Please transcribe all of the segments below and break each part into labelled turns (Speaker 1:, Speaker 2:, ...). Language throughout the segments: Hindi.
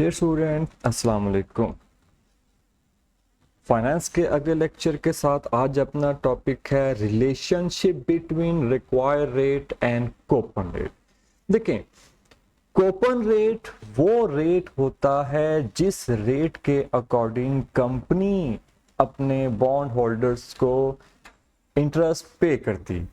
Speaker 1: डियर स्टूडेंट, अस्सलाम वालेकुम। फाइनेंस के अगले लेक्चर के साथ आज अपना टॉपिक है relationship between required rate and coupon rate. देखें, कूपन रेट वो रेट होता है जिस रेट के अकॉर्डिंग कंपनी अपने बॉन्ड होल्डर्स को इंटरेस्ट पे करती।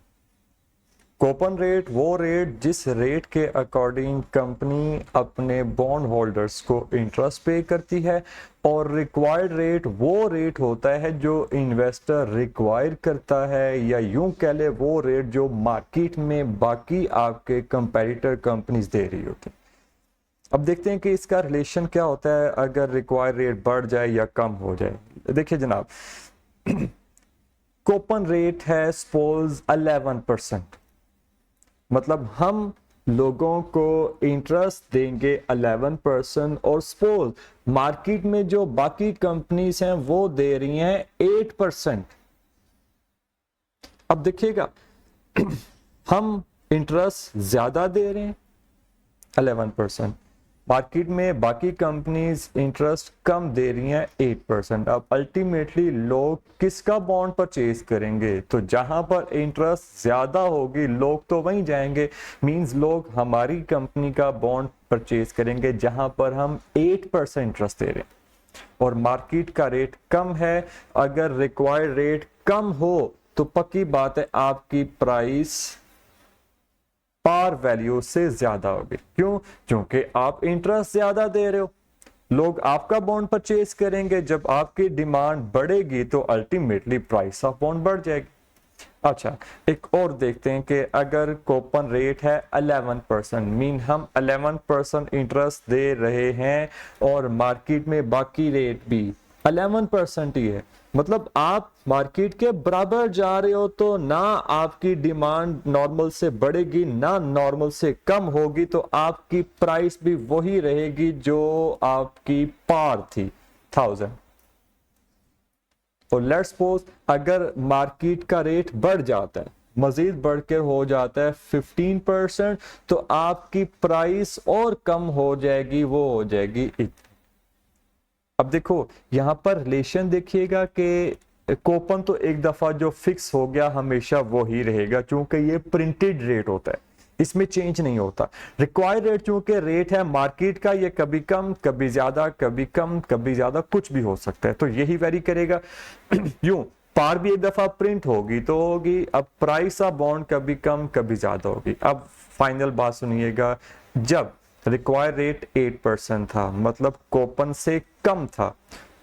Speaker 1: कूपन रेट वो रेट जिस रेट के अकॉर्डिंग कंपनी अपने बॉन्ड होल्डर्स को इंटरेस्ट पे करती है, और रिक्वायर्ड रेट वो रेट होता है जो इन्वेस्टर रिक्वायर करता है, या यूं कह ले वो रेट जो मार्केट में बाकी आपके कंपैरेटर कंपनीज दे रही होती। अब देखते हैं कि इसका रिलेशन क्या होता है अगर रिक्वायर्ड रेट बढ़ जाए या कम हो जाए। देखिए जनाब, कूपन रेट है सपोज 11%, मतलब हम लोगों को इंटरेस्ट देंगे 11%, और सपोज मार्केट में जो बाकी कंपनीज हैं वो दे रही हैं 8%। अब देखिएगा, हम इंटरेस्ट ज्यादा दे रहे हैं 11%, मार्केट में बाकी कंपनीज इंटरेस्ट कम दे रही हैं 8%। अब अल्टीमेटली लोग किसका बॉन्ड परचेज करेंगे? तो जहां पर इंटरेस्ट ज्यादा होगी लोग तो वहीं जाएंगे, मींस लोग हमारी कंपनी का बॉन्ड परचेज करेंगे जहां पर हम 8% इंटरेस्ट दे रहे हैं और मार्केट का रेट कम है। अगर रिक्वायर्ड रेट कम हो तो पक्की बात है आपकी प्राइस पार वैल्यू से ज्यादा होगी। क्यों? क्योंकि आप इंटरेस्ट ज्यादा दे रहे हो, लोग आपका बॉन्ड परचेज करेंगे। जब आपकी डिमांड बढ़ेगी तो अल्टीमेटली प्राइस ऑफ बॉन्ड बढ़ जाएगी। अच्छा, एक और देखते हैं कि अगर कूपन रेट है 11%, मीन हम 11% इंटरेस्ट दे रहे हैं और मार्केट में बाकी रेट भी 11% ही है, मतलब आप मार्केट के बराबर जा रहे हो, तो ना आपकी डिमांड नॉर्मल से बढ़ेगी ना नॉर्मल से कम होगी, तो आपकी प्राइस भी वही रहेगी जो आपकी पार थी 1000। और लेट्स सपोज अगर मार्केट का रेट बढ़ जाता है, मजीद बढ़कर हो जाता है 15%, तो आपकी प्राइस और कम हो जाएगी, वो हो जाएगी। अब देखो यहां पर रिलेशन देखिएगा कि कूपन तो एक दफा जो फिक्स हो गया हमेशा वो ही रहेगा, क्योंकि ये प्रिंटेड रेट होता है, इसमें चेंज नहीं होता। रिक्वायर्ड रेट चूंकि रेट है मार्केट का, ये कभी कम कभी ज्यादा, कभी कम कभी ज्यादा, कुछ भी हो सकता है, तो यही वेरी करेगा। यूं पार भी एक दफा प्रिंट होगी तो होगी, अब प्राइस ऑफ बॉन्ड कभी कम कभी ज्यादा होगी। अब फाइनल बात सुनिएगा, जब रिक्वायर्ड रेट 8% था, मतलब कूपन से कम था,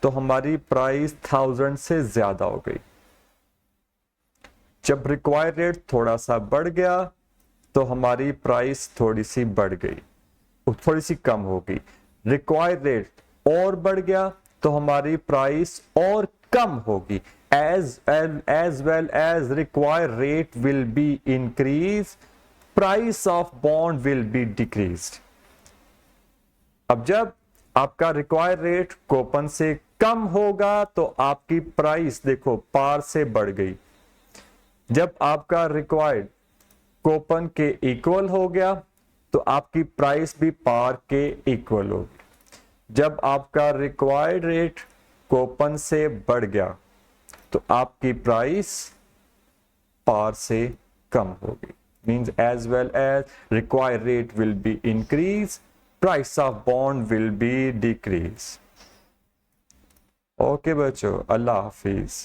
Speaker 1: तो हमारी प्राइस 1000 से ज्यादा हो गई। जब रिक्वायर्ड रेट थोड़ा सा बढ़ गया तो हमारी प्राइस थोड़ी सी बढ़ गई, थोड़ी सी कम हो गई। रिक्वायर्ड रेट और बढ़ गया तो हमारी प्राइस और कम होगी। as well as required rate will be increased, price of bond will be decreased। अब जब आपका रिक्वायर्ड रेट कूपन से कम होगा तो आपकी प्राइस देखो पार से बढ़ गई। जब आपका रिक्वायर्ड कूपन के इक्वल हो गया तो आपकी प्राइस भी पार के इक्वल होगी। जब आपका रिक्वायर्ड रेट कूपन से बढ़ गया तो आपकी प्राइस पार से कम होगी, means as well as required rate will be increase, price of bond will be decrease। Okay बच्चों, अल्लाह हाफिज।